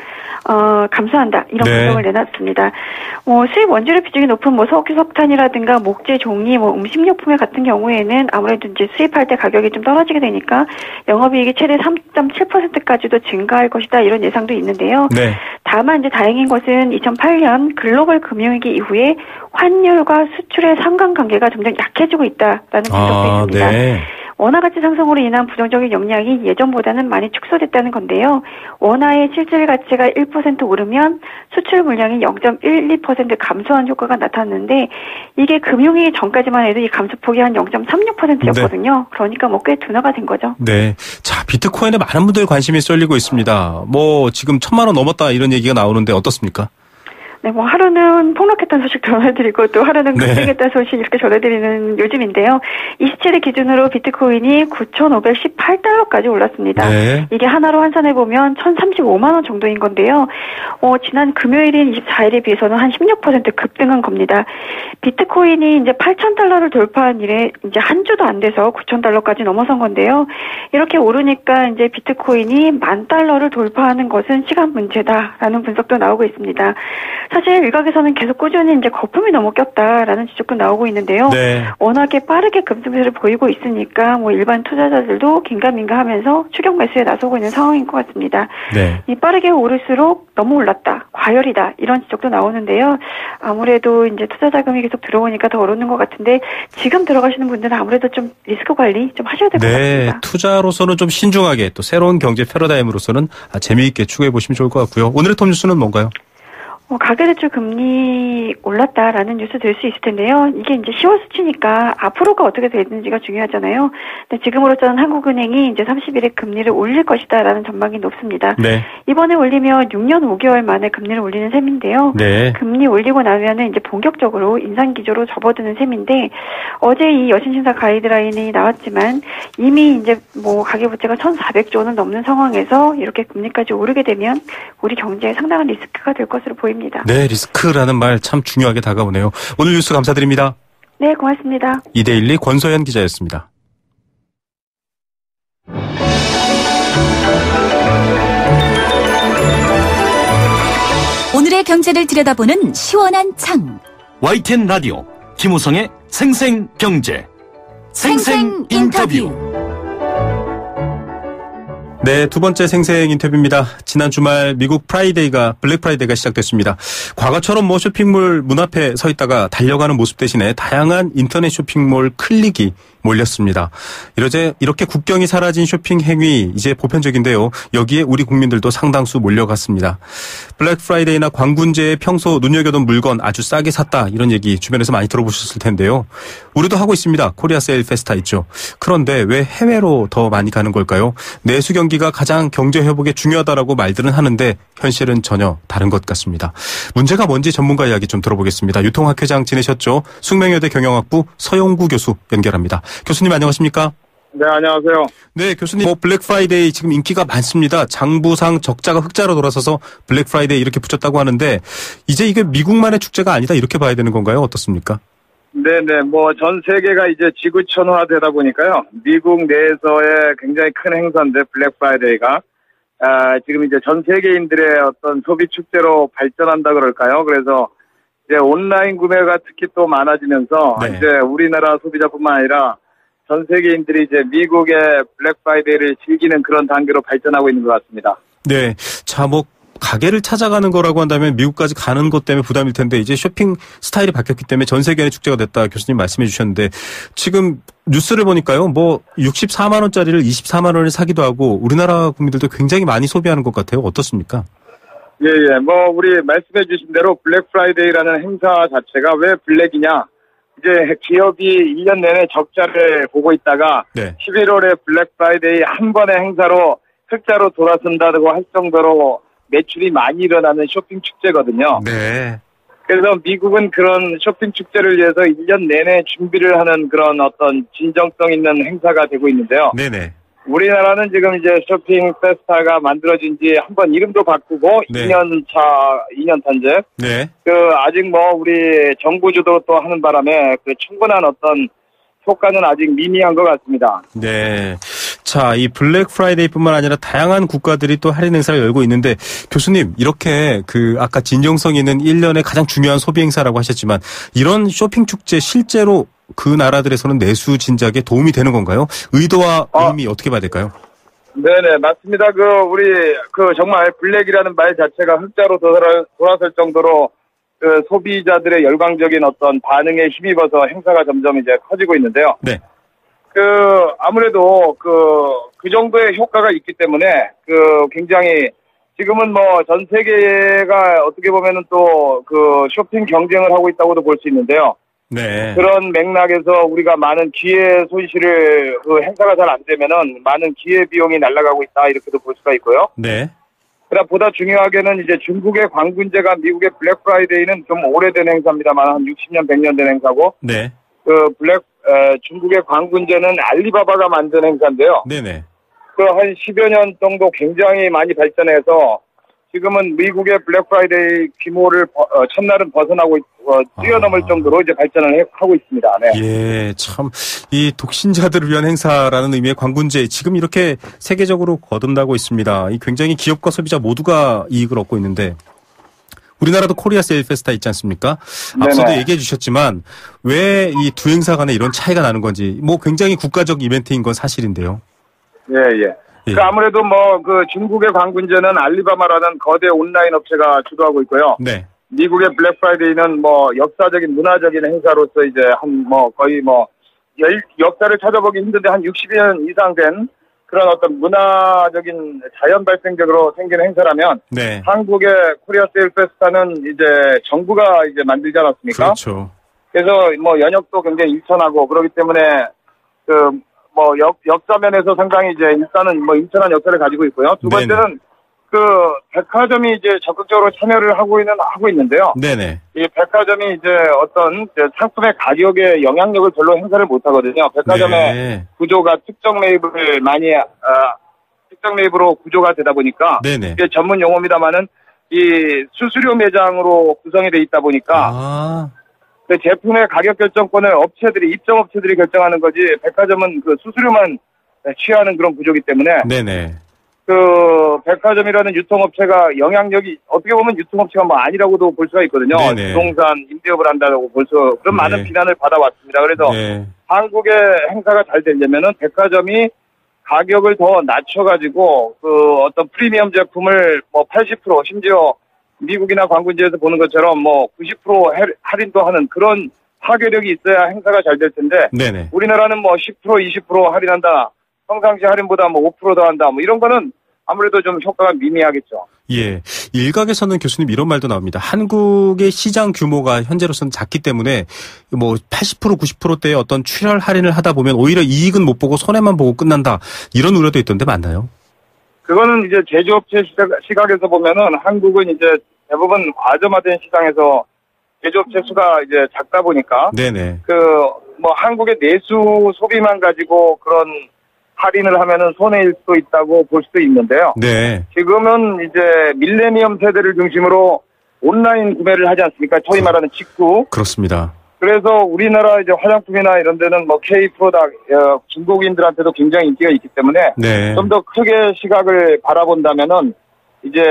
감소한다. 이런 분석을 내놨습니다. 수입 원재료 비중이 높은 석탄이라든가 목재, 종이, 음식료품 같은 경우에는 아무래도 이제 수입할 때 가격이 좀 떨어지게 되니까 영업이익이 최대 3.7%까지도 증가할 것이다 이런 예상도 있는데요. 네. 다만 이제 다행인 것은 2008년 글로벌 금융위기 이후에 환율과 수출의 상관관계가 점점 약해지고 있다라는 분석도 있습니다. 네. 원화 가치 상승으로 인한 부정적인 영향이 예전보다는 많이 축소됐다는 건데요. 원화의 실질 가치가 1% 오르면 수출 물량이 0.12% 감소한 효과가 나타났는데 이게 금융위기 전까지만 해도 이 감소폭이 한 0.36%였거든요. 네. 그러니까 꽤 둔화가 된 거죠. 네. 자, 비트코인에 많은 분들 관심이 쏠리고 있습니다. 지금 1,000만 원 넘었다 이런 얘기가 나오는데 어떻습니까? 네, 하루는 폭락했다는 소식 전해드리고 또 하루는 급등했다는 소식 이렇게 전해드리는 요즘인데요. 27일 기준으로 비트코인이 9,518달러까지 올랐습니다. 네. 이게 하나로 환산해보면 1,035만 원 정도인 건데요. 지난 금요일인 24일에 비해서는 한 16% 급등한 겁니다. 비트코인이 이제 8,000달러를 돌파한 이래 이제 한 주도 안 돼서 9,000달러까지 넘어선 건데요. 이렇게 오르니까 이제 비트코인이 10,000달러를 돌파하는 것은 시간 문제다라는 분석도 나오고 있습니다. 사실 일각에서는 계속 꾸준히 이제 거품이 너무 꼈다라는 지적도 나오고 있는데요. 네. 워낙에 빠르게 급등세를 보이고 있으니까 일반 투자자들도 긴가민가하면서 추격 매수에 나서고 있는 상황인 것 같습니다. 네. 이 빠르게 오를수록 너무 올랐다, 과열이다 이런 지적도 나오는데요. 아무래도 이제 투자 자금이 계속 들어오니까 더 오르는 것 같은데 지금 들어가시는 분들은 아무래도 좀 리스크 관리 좀 하셔야 될 것 같습니다. 투자로서는 좀 신중하게 또 새로운 경제 패러다임으로서는 재미있게 추구해 보시면 좋을 것 같고요. 오늘의 톱 뉴스는 뭔가요? 가계대출 금리 올랐다라는 뉴스 들 수 있을 텐데요. 이게 이제 10월 수치니까 앞으로가 어떻게 되는지가 중요하잖아요. 근데 지금으로서는 한국은행이 이제 30일에 금리를 올릴 것이다라는 전망이 높습니다. 네. 이번에 올리면 6년 5개월 만에 금리를 올리는 셈인데요. 네. 금리 올리고 나면은 이제 본격적으로 인상 기조로 접어드는 셈인데 어제 이 여신심사 가이드라인이 나왔지만 이미 이제 가계부채가 1,400조 원을 넘는 상황에서 이렇게 금리까지 오르게 되면 우리 경제에 상당한 리스크가 될 것으로 보입니다. 네, 리스크라는 말 참 중요하게 다가오네요. 오늘 뉴스 감사드립니다. 네, 고맙습니다. 이데일리 권소연 기자였습니다. 오늘의 경제를 들여다보는 시원한 창. YTN 라디오 김우성의 생생경제 생생인터뷰. 네, 두 번째 생생 인터뷰입니다. 지난 주말 미국 블랙 프라이데이가 시작됐습니다. 과거처럼 쇼핑몰 문 앞에 서 있다가 달려가는 모습 대신에 다양한 인터넷 쇼핑몰 클릭이 몰렸습니다. 이렇게 국경이 사라진 쇼핑 행위 이제 보편적인데요. 여기에 우리 국민들도 상당수 몰려갔습니다. 블랙 프라이데이나 광군제에 평소 눈여겨둔 물건 아주 싸게 샀다 이런 얘기 주변에서 많이 들어보셨을 텐데요. 우리도 하고 있습니다. 코리아 세일 페스타 있죠. 그런데 왜 해외로 더 많이 가는 걸까요? 내수 경기가 가장 경제 회복에 중요하다라고 말들은 하는데 현실은 전혀 다른 것 같습니다. 문제가 뭔지 전문가 이야기 좀 들어보겠습니다. 유통학회장 지내셨죠? 숙명여대 경영학부 서용구 교수 연결합니다. 교수님 안녕하십니까? 네, 안녕하세요. 네, 교수님. 블랙 프라이데이 지금 인기가 많습니다. 장부상 적자가 흑자로 돌아서서 블랙 프라이데이 이렇게 붙였다고 하는데 이제 이게 미국만의 축제가 아니다 이렇게 봐야 되는 건가요? 어떻습니까? 네네, 전 세계가 이제 지구촌화되다 보니까요. 미국 내에서의 굉장히 큰 행사인데 블랙 프라이데이가 지금 이제 전 세계인들의 어떤 소비 축제로 발전한다 그럴까요? 그래서 이제 온라인 구매가 특히 또 많아지면서 네. 이제 우리나라 소비자뿐만 아니라 전 세계인들이 이제 미국의 블랙 프라이데이를 즐기는 그런 단계로 발전하고 있는 것 같습니다. 네. 자, 가게를 찾아가는 거라고 한다면 미국까지 가는 것 때문에 부담일 텐데 이제 쇼핑 스타일이 바뀌었기 때문에 전 세계의 축제가 됐다 교수님 말씀해 주셨는데 지금 뉴스를 보니까요. 64만 원짜리를 24만 원에 사기도 하고 우리나라 국민들도 굉장히 많이 소비하는 것 같아요. 어떻습니까? 예. 우리 말씀해 주신 대로 블랙 프라이데이라는 행사 자체가 왜 블랙이냐? 이제 기업이 1년 내내 적자를 보고 있다가 네. 11월에 블랙 프라이데이 한 번의 행사로 흑자로 돌아선다고 할 정도로 매출이 많이 일어나는 쇼핑 축제거든요. 네. 그래서 미국은 그런 쇼핑 축제를 위해서 1년 내내 준비를 하는 그런 어떤 진정성 있는 행사가 되고 있는데요. 네네. 우리나라는 지금 이제 쇼핑 페스타가 만들어진 지 한 번 이름도 바꾸고 네. 2년 차인데 네. 아직 우리 정부 주도로 또 하는 바람에 충분한 어떤 효과는 아직 미미한 것 같습니다. 네. 자, 이 블랙 프라이데이뿐만 아니라 다양한 국가들이 또 할인 행사를 열고 있는데 교수님, 이렇게 아까 진정성 있는 1년의 가장 중요한 소비 행사라고 하셨지만 이런 쇼핑 축제 실제로 그 나라들에서는 내수 진작에 도움이 되는 건가요? 의도와 의미 어떻게 봐야 될까요? 네네, 맞습니다. 우리 정말 블랙이라는 말 자체가 흑자로 돌아설 정도로 소비자들의 열광적인 어떤 반응에 힘입어서 행사가 점점 이제 커지고 있는데요. 네. 아무래도 그 정도의 효과가 있기 때문에 굉장히 지금은 전 세계가 어떻게 보면은 또 쇼핑 경쟁을 하고 있다고도 볼 수 있는데요. 네. 그런 맥락에서 우리가 많은 기회 손실을 행사가 잘 안 되면은 많은 기회 비용이 날아가고 있다 이렇게도 볼 수가 있고요. 네. 그러나 보다 중요하게는 이제 중국의 광군제가 미국의 블랙 프라이데이는 좀 오래된 행사입니다만 한 60년, 100년 된 행사고. 네. 중국의 광군제는 알리바바가 만든 행사인데요. 네네. 한 10여 년 정도 굉장히 많이 발전해서 지금은 미국의 블랙 프라이데이 규모를 첫날은 벗어나고 뛰어넘을 정도로 이제 발전을 하고 있습니다. 네. 예, 참 이 독신자들을 위한 행사라는 의미의 광군제 지금 이렇게 세계적으로 거듭나고 있습니다. 이 굉장히 기업과 소비자 모두가 이익을 얻고 있는데 우리나라도 코리아 세일 페스타 있지 않습니까? 앞서도 네네. 얘기해 주셨지만 왜 이 두 행사 간에 이런 차이가 나는 건지 굉장히 국가적 이벤트인 건 사실인데요. 예. 아무래도 중국의 광군제는 알리바바라는 거대 온라인 업체가 주도하고 있고요. 네. 미국의 블랙 프라이데이는 역사적인 문화적인 행사로서 이제 거의 역사를 찾아보기 힘든데 한 60년 이상 된 그런 어떤 문화적인 자연 발생적으로 생기는 행사라면 네. 한국의 코리아 세일 페스타는 이제 정부가 이제 만들지 않았습니까? 그렇죠. 그래서 연역도 굉장히 일천하고 그렇기 때문에 역사면에서 상당히 이제 일단은 인천한 역사를 가지고 있고요. 두 번째는 백화점이 이제 적극적으로 참여를 하고 있는데요. 네네. 이 백화점이 이제 어떤 상품의 가격에 영향력을 별로 행사를 못 하거든요. 백화점의 네. 구조가 특정 매입으로 구조가 되다 보니까. 네네. 이게 전문 용어입니다만은 이 수수료 매장으로 구성이 돼 있다 보니까. 제품의 가격 결정권을 입점업체들이 결정하는 거지, 백화점은 수수료만 취하는 그런 구조이기 때문에. 네네. 백화점이라는 유통업체가 영향력이, 어떻게 보면 유통업체가 아니라고도 볼 수가 있거든요. 네네. 부동산, 임대업을 한다고 그런 많은 비난을 받아왔습니다. 그래서 한국의 행사가 잘 되려면은 백화점이 가격을 더 낮춰가지고, 어떤 프리미엄 제품을 80%, 심지어 미국이나 광군제에서 보는 것처럼 90% 할인도 하는 그런 파괴력이 있어야 행사가 잘 될 텐데 네네. 우리나라는 뭐 10% 20% 할인한다. 평상시 할인보다 뭐 5% 더 한다. 뭐 이런 거는 아무래도 좀 효과가 미미하겠죠. 예. 일각에서는 교수님 이런 말도 나옵니다. 한국의 시장 규모가 현재로서는 작기 때문에 뭐 80% 90%대의 어떤 출혈 할인을 하다 보면 오히려 이익은 못 보고 손해만 보고 끝난다. 이런 우려도 있던데 맞나요? 그거는 이제 제조업체 시각에서 보면은 한국은 이제 대부분 과점화된 시장에서 제조업체 수가 이제 작다 보니까 네네. 뭐 한국의 내수 소비만 가지고 그런 할인을 하면은 손해일 수도 있다고 볼 수도 있는데요. 네. 지금은 이제 밀레니엄 세대를 중심으로 온라인 구매를 하지 않습니까? 소위 말하는 직구. 그렇습니다. 그래서 우리나라 이제 화장품이나 이런 데는 뭐 K 프로덕트 중국인들한테도 굉장히 인기가 있기 때문에 네. 좀 더 크게 시각을 바라본다면은 이제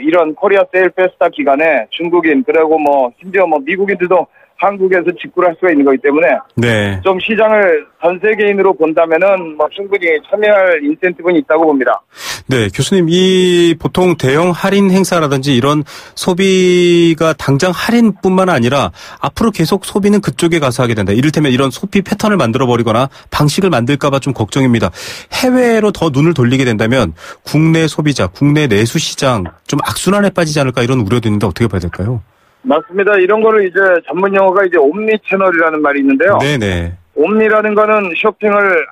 이런 코리아 세일 페스타 기간에 중국인 그리고 뭐 심지어 뭐 미국인들도 한국에서 직구를 할 수가 있는 거기 때문에 네. 좀 시장을 전 세계인으로 본다면은 뭐 충분히 참여할 인센티브는 있다고 봅니다. 네, 교수님 이 보통 대형 할인 행사라든지 이런 소비가 당장 할인뿐만 아니라 앞으로 계속 소비는 그쪽에 가서 하게 된다. 이를테면 이런 소비 패턴을 만들어 버리거나 방식을 만들까 봐 좀 걱정입니다. 해외로 더 눈을 돌리게 된다면 국내 소비자, 국내 내수 시장 좀 악순환에 빠지지 않을까 이런 우려도 있는데 어떻게 봐야 될까요? 맞습니다. 이런 거를 이제 전문 용어가 이제 옴니 채널이라는 말이 있는데요. 네네. 옴니라는 거는 쇼핑을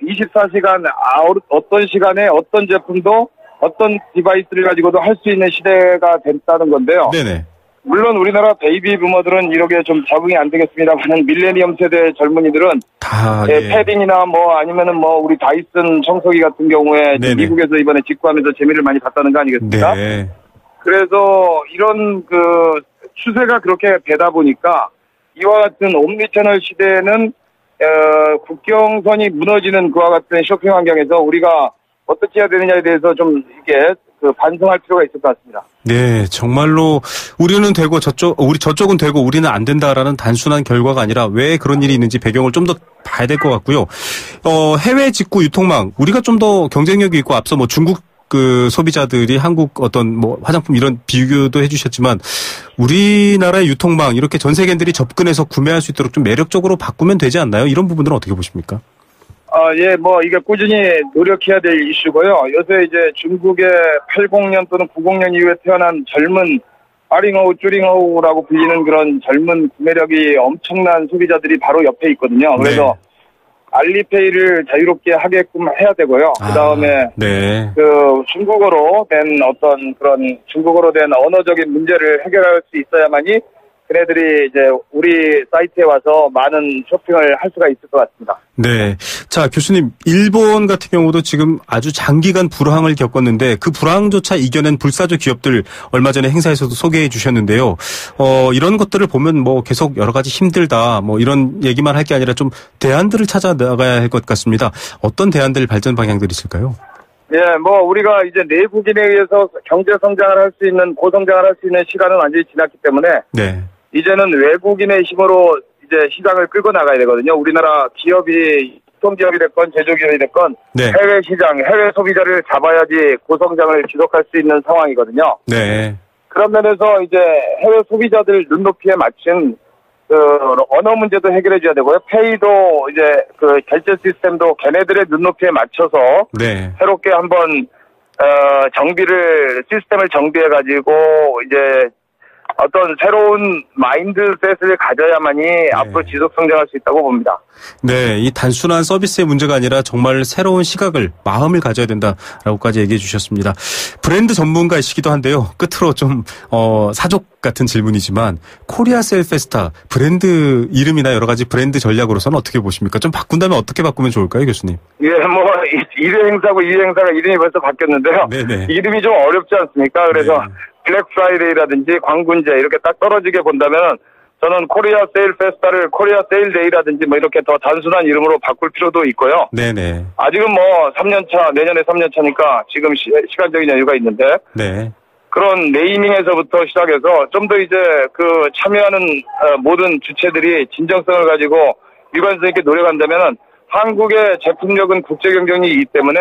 24시간 어떤 시간에 어떤 제품도 어떤 디바이스를 가지고도 할 수 있는 시대가 됐다는 건데요. 네네. 물론 우리나라 베이비 부머들은 이렇게 좀 적응이 안 되겠습니다만 밀레니엄 세대 젊은이들은 다 패딩이나 뭐 아니면은 뭐 우리 다이슨 청소기 같은 경우에 미국에서 이번에 직구하면서 재미를 많이 봤다는 거 아니겠습니까? 네. 그래서 이런 추세가 그렇게 되다 보니까 이와 같은 옴니채널 시대에는 국경선이 무너지는 그와 같은 쇼핑 환경에서 우리가 어떻게 해야 되느냐에 대해서 좀 이게 반성할 필요가 있을 것 같습니다. 네, 정말로 우리는 되고 저쪽은 되고 우리는 안 된다라는 단순한 결과가 아니라 왜 그런 일이 있는지 배경을 좀 더 봐야 될 것 같고요. 해외 직구 유통망 우리가 좀 더 경쟁력이 있고 앞서 뭐 중국 소비자들이 한국 어떤 뭐 화장품 이런 비교도 해주셨지만 우리나라의 유통망 이렇게 전 세계인들이 접근해서 구매할 수 있도록 좀 매력적으로 바꾸면 되지 않나요? 이런 부분들은 어떻게 보십니까? 예, 뭐 이게 꾸준히 노력해야 될 이슈고요. 요새 이제 중국의 80년 또는 90년 이후에 태어난 젊은 빠링어우, 쭈링어우라고 불리는 그런 젊은 구매력이 엄청난 소비자들이 바로 옆에 있거든요. 그래서 알리페이를 자유롭게 하게끔 해야 되고요. 그 다음에 중국어로 된 어떤 그런 중국어로 된 언어적인 문제를 해결할 수 있어야만이 그네들이 이제 우리 사이트에 와서 많은 쇼핑을 할 수가 있을 것 같습니다. 네. 자, 교수님, 일본 같은 경우도 지금 아주 장기간 불황을 겪었는데 그 불황조차 이겨낸 불사조 기업들 얼마 전에 행사에서도 소개해 주셨는데요. 이런 것들을 보면 뭐 계속 여러 가지 힘들다 뭐 이런 얘기만 할 게 아니라 좀 대안들을 찾아 나가야 할 것 같습니다. 어떤 대안들 발전 방향들이 있을까요? 예, 뭐 우리가 이제 내국인에 의해서 경제 성장을 할 수 있는 고성장을 할 수 있는 시간은 완전히 지났기 때문에 이제는 외국인의 힘으로 이제 시장을 끌고 나가야 되거든요. 우리나라 기업이 유통기업이 됐건 제조기업이 됐건 해외 시장, 해외 소비자를 잡아야지 고성장을 지속할 수 있는 상황이거든요. 네. 그런 면에서 이제 해외 소비자들 눈높이에 맞춘 언어 문제도 해결해 줘야 되고요. 페이도 이제 결제 시스템도 걔네들의 눈높이에 맞춰서 새롭게 한번 시스템을 정비해 가지고 이제 어떤 새로운 마인드셋을 가져야만이 앞으로 지속 성장할 수 있다고 봅니다. 네, 이 단순한 서비스의 문제가 아니라 정말 새로운 시각을, 마음을 가져야 된다라고까지 얘기해 주셨습니다. 브랜드 전문가이시기도 한데요. 끝으로 좀 사족 같은 질문이지만 코리아 세일 페스타 브랜드 이름이나 여러 가지 브랜드 전략으로서는 어떻게 보십니까? 좀 바꾼다면 어떻게 바꾸면 좋을까요, 교수님? 예, 뭐 1회 행사고 2회 행사가 이름이 벌써 바뀌었는데요. 네네. 이름이 좀 어렵지 않습니까? 그래서 블랙 프라이데이라든지 광군제 이렇게 딱 떨어지게 본다면 저는 코리아 세일 페스타를 코리아 세일 데이라든지 뭐 이렇게 더 단순한 이름으로 바꿀 필요도 있고요. 네네. 아직은 뭐 3년차, 내년에 3년차니까 지금 시간적인 여유가 있는데. 그런 네이밍에서부터 시작해서 좀 더 이제 참여하는 모든 주체들이 진정성을 가지고 일관성 있게 노력한다면은 한국의 제품력은 국제 경쟁력이기 때문에.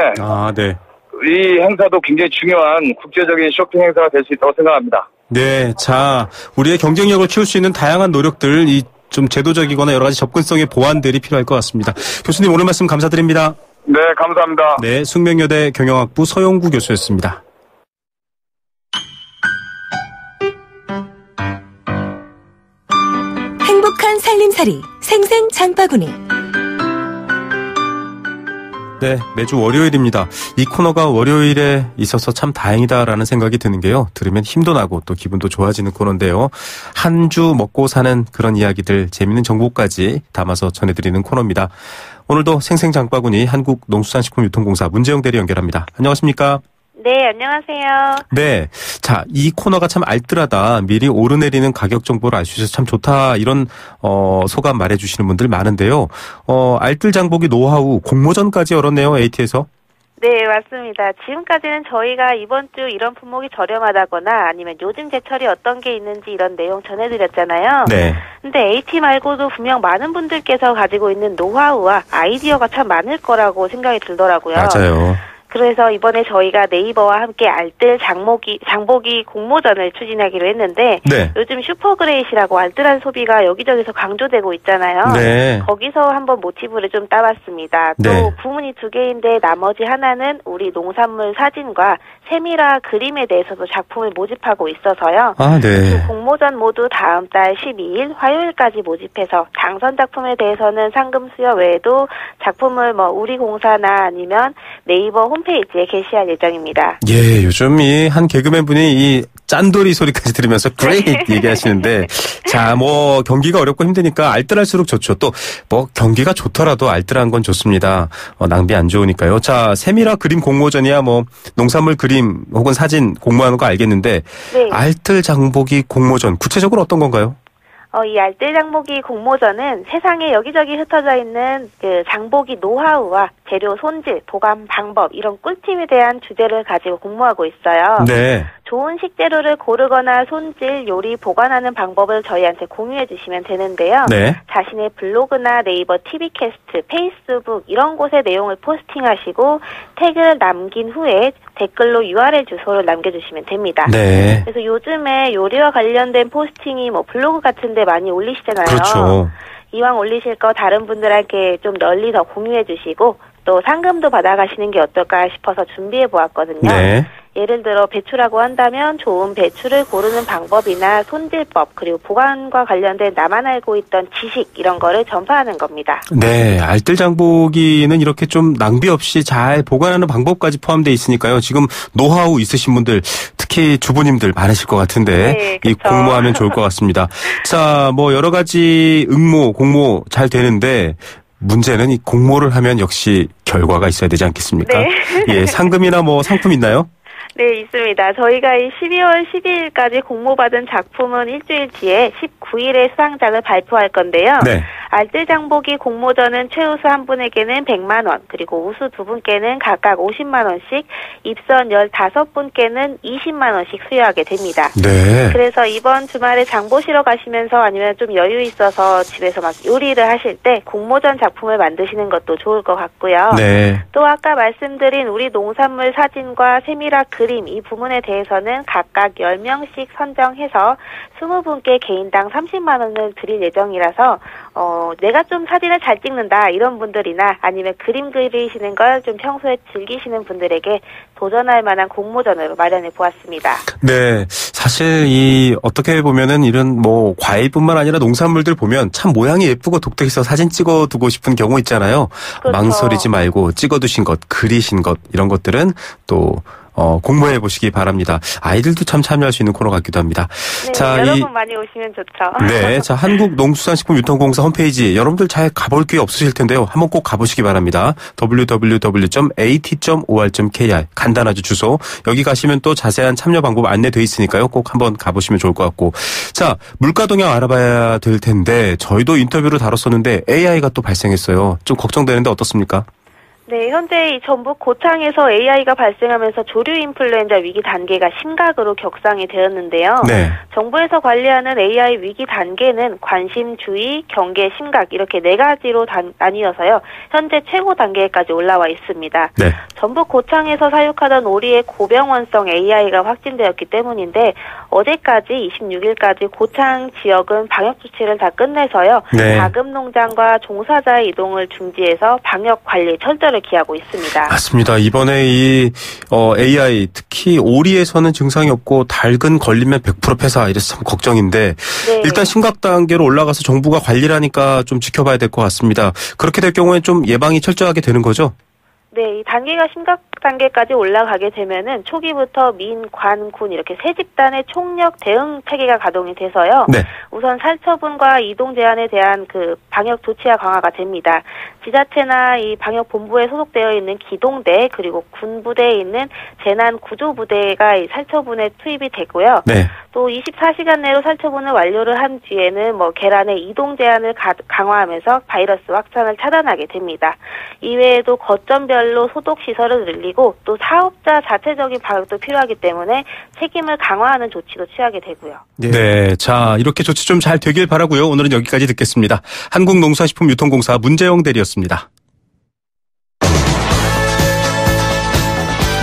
이 행사도 굉장히 중요한 국제적인 쇼핑 행사가 될 수 있다고 생각합니다. 네, 자, 우리의 경쟁력을 키울 수 있는 다양한 노력들, 이 좀 제도적이거나 여러 가지 접근성의 보완들이 필요할 것 같습니다. 교수님 오늘 말씀 감사드립니다. 네, 감사합니다. 네, 숙명여대 경영학부 서용구 교수였습니다. 행복한 살림살이 생생 장바구니. 네, 매주 월요일입니다. 이 코너가 월요일에 있어서 참 다행이다라는 생각이 드는 게요. 들으면 힘도 나고 또 기분도 좋아지는 코너인데요. 한 주 먹고 사는 그런 이야기들, 재미있는 정보까지 담아서 전해드리는 코너입니다. 오늘도 생생장바구니 한국농수산식품유통공사 문재영 대리 연결합니다. 안녕하십니까? 네, 안녕하세요. 네. 자, 이 코너가 참 알뜰하다. 미리 오르내리는 가격 정보를 알 수 있어서 참 좋다. 이런, 소감 말해주시는 분들 많은데요. 알뜰 장보기 노하우 공모전까지 열었네요, AT에서. 네, 맞습니다. 지금까지는 저희가 이번 주 이런 품목이 저렴하다거나 아니면 요즘 제철이 어떤 게 있는지 이런 내용 전해드렸잖아요. 네. 근데 AT 말고도 분명 많은 분들께서 가지고 있는 노하우와 아이디어가 참 많을 거라고 생각이 들더라고요. 맞아요. 그래서 이번에 저희가 네이버와 함께 알뜰 장보기 공모전을 추진하기로 했는데 네. 요즘 슈퍼그레이시라고 알뜰한 소비가 여기저기서 강조되고 있잖아요. 네. 거기서 한번 모티브를 좀 따봤습니다. 또 네. 부문이 2개인데 나머지 하나는 우리 농산물 사진과 세밀화 그림에 대해서도 작품을 모집하고 있어서요. 아, 네. 그 공모전 모두 다음 달 12일 화요일까지 모집해서 당선 작품에 대해서는 상금 수여 외에도 작품을 우리 공사나 아니면 네이버 홈페이지에 게시할 예정입니다. 예, 요즘 이 한 개그맨 분이 이 짠돌이 소리까지 들으면서 great 얘기하시는데 자, 경기가 어렵고 힘드니까 알뜰할수록 좋죠. 또 경기가 좋더라도 알뜰한 건 좋습니다. 낭비 안 좋으니까요. 자, 세밀화 그림 공모전이야 농산물 그림 혹은 사진 공모하는 거 알겠는데 네. 알뜰 장보기 공모전 구체적으로 어떤 건가요? 이 알뜰 장보기 공모전은 세상에 여기저기 흩어져 있는 그 장보기 노하우와 재료 손질, 보관 방법 이런 꿀팁에 대한 주제를 가지고 공모하고 있어요. 네. 좋은 식재료를 고르거나 손질, 요리, 보관하는 방법을 저희한테 공유해 주시면 되는데요. 네. 자신의 블로그나 네이버 TV캐스트, 페이스북 이런 곳에 내용을 포스팅하시고 태그를 남긴 후에 댓글로 URL 주소를 남겨주시면 됩니다. 네. 그래서 요즘에 요리와 관련된 포스팅이 블로그 같은 데 많이 올리시잖아요. 그렇죠. 이왕 올리실 거 다른 분들에게 좀 널리 더 공유해 주시고 또 상금도 받아가시는 게 어떨까 싶어서 준비해 보았거든요. 네. 예를 들어 배추라고 한다면 좋은 배추를 고르는 방법이나 손질법 그리고 보관과 관련된 나만 알고 있던 지식 이런 거를 전파하는 겁니다. 네, 알뜰 장보기는 이렇게 좀 낭비 없이 잘 보관하는 방법까지 포함되어 있으니까요. 지금 노하우 있으신 분들 특히 주부님들 많으실 것 같은데 네, 이 공모하면 좋을 것 같습니다. 자, 여러 가지 응모, 공모 잘 되는데 문제는 이 공모를 하면 역시 결과가 있어야 되지 않겠습니까? 네. 예, 상금이나 상품 있나요? 네, 있습니다. 저희가 이 12월 12일까지 공모받은 작품은 일주일 뒤에 19일에 수상작을 발표할 건데요. 네. 알뜰 장보기 공모전은 최우수 한 분에게는 100만 원, 그리고 우수 두 분께는 각각 50만 원씩, 입선 15분께는 20만 원씩 수여하게 됩니다. 네. 그래서 이번 주말에 장 보시러 가시면서 아니면 좀 여유 있어서 집에서 요리를 하실 때 공모전 작품을 만드시는 것도 좋을 것 같고요. 네. 또 아까 말씀드린 우리 농산물 사진과 세밀화 그림 이 부문에 대해서는 각각 10명씩 선정해서 20분께 개인당 30만 원을 드릴 예정이라서 내가 좀 사진을 잘 찍는다 이런 분들이나 아니면 그림 그리시는 걸 좀 평소에 즐기시는 분들에게 도전할 만한 공모전으로 마련해 보았습니다. 네, 사실 어떻게 보면은 이런 과일뿐만 아니라 농산물들 보면 참 모양이 예쁘고 독특해서 사진 찍어두고 싶은 경우 있잖아요. 그렇죠. 망설이지 말고 찍어두신 것, 그리신 것 이런 것들은 또 공모해 보시기 바랍니다. 아이들도 참 참여할 수 있는 코너 같기도 합니다. 네, 자, 여러분 많이 오시면 좋죠. 네, 자, 한국농수산식품유통공사 홈페이지 여러분들 잘 가볼 기회 없으실 텐데요. 한번 꼭 가보시기 바랍니다. www.at.or.kr 간단하죠, 주소. 여기 가시면 또 자세한 참여 방법 안내돼 있으니까요. 꼭 한번 가보시면 좋을 것 같고. 자, 물가 동향 알아봐야 될 텐데 저희도 인터뷰를 다뤘었는데 AI가 또 발생했어요. 좀 걱정되는데 어떻습니까? 네, 현재 이 전북 고창에서 AI가 발생하면서 조류 인플루엔자 위기 단계가 심각으로 격상이 되었는데요. 네. 정부에서 관리하는 AI 위기 단계는 관심, 주의, 경계, 심각 이렇게 4가지로 나뉘어서요. 현재 최고 단계까지 올라와 있습니다. 네. 전북 고창에서 사육하던 오리의 고병원성 AI가 확진되었기 때문인데 어제까지 26일까지 고창 지역은 방역 조치를 다 끝내서요. 네. 자금 농장과 종사자의 이동을 중지해서 방역 관리에 철저를 기하고 있습니다. 맞습니다. 이번에 이 AI 특히 오리에서는 증상이 없고 닭은 걸리면 100% 폐사 이래서 참 걱정인데 네. 일단 심각 단계로 올라가서 정부가 관리를 하니까 좀 지켜봐야 될 것 같습니다. 그렇게 될 경우에 좀 예방이 철저하게 되는 거죠? 네, 이 단계가 심각 단계까지 올라가게 되면은 초기부터 민, 관, 군 이렇게 세 집단의 총력 대응 체계가 가동이 돼서요. 네. 우선 살처분과 이동 제한에 대한 그 방역 조치가 강화가 됩니다. 지자체나 이 방역 본부에 소속되어 있는 기동대 그리고 군부대에 있는 재난 구조 부대가 이 살처분에 투입이 되고요. 네. 또 24시간 내로 살처분을 완료를 한 뒤에는 계란의 이동 제한을 강화하면서 바이러스 확산을 차단하게 됩니다. 이외에도 거점별로 소독 시설을 늘리고 또 사업자 자체적인 방역도 필요하기 때문에 책임을 강화하는 조치도 취하게 되고요. 네, 자 이렇게 조치 좀 잘 되길 바라고요. 오늘은 여기까지 듣겠습니다. 한국농수산식품유통공사 문재영 대리였습니다.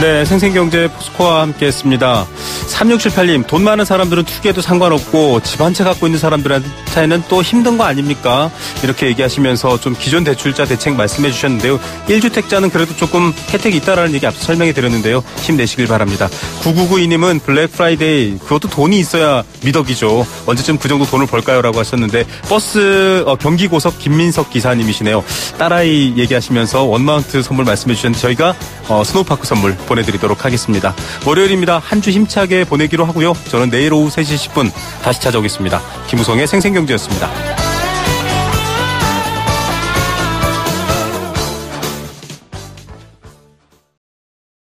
네, 생생경제 포스코와 함께했습니다. 3678님, 돈 많은 사람들은 투기해도 상관없고 집 한 채 갖고 있는 사람들한테는 또 힘든 거 아닙니까? 이렇게 얘기하시면서 좀 기존 대출자 대책 말씀해 주셨는데요. 1주택자는 그래도 조금 혜택이 있다라는 얘기 앞서 설명해 드렸는데요. 힘내시길 바랍니다. 9992님은 블랙 프라이데이, 그것도 돈이 있어야 미덕이죠. 언제쯤 그 정도 돈을 벌까요? 라고 하셨는데 버스 경기고속 김민석 기사님이시네요. 딸아이 얘기하시면서 원마운트 선물 말씀해 주셨는데 저희가 스노우파크 선물 보내드리도록 하겠습니다. 월요일입니다. 한 주 힘차게 보내기로 하고요. 저는 내일 오후 3시 10분 다시 찾아오겠습니다. 김우성의 생생경제였습니다.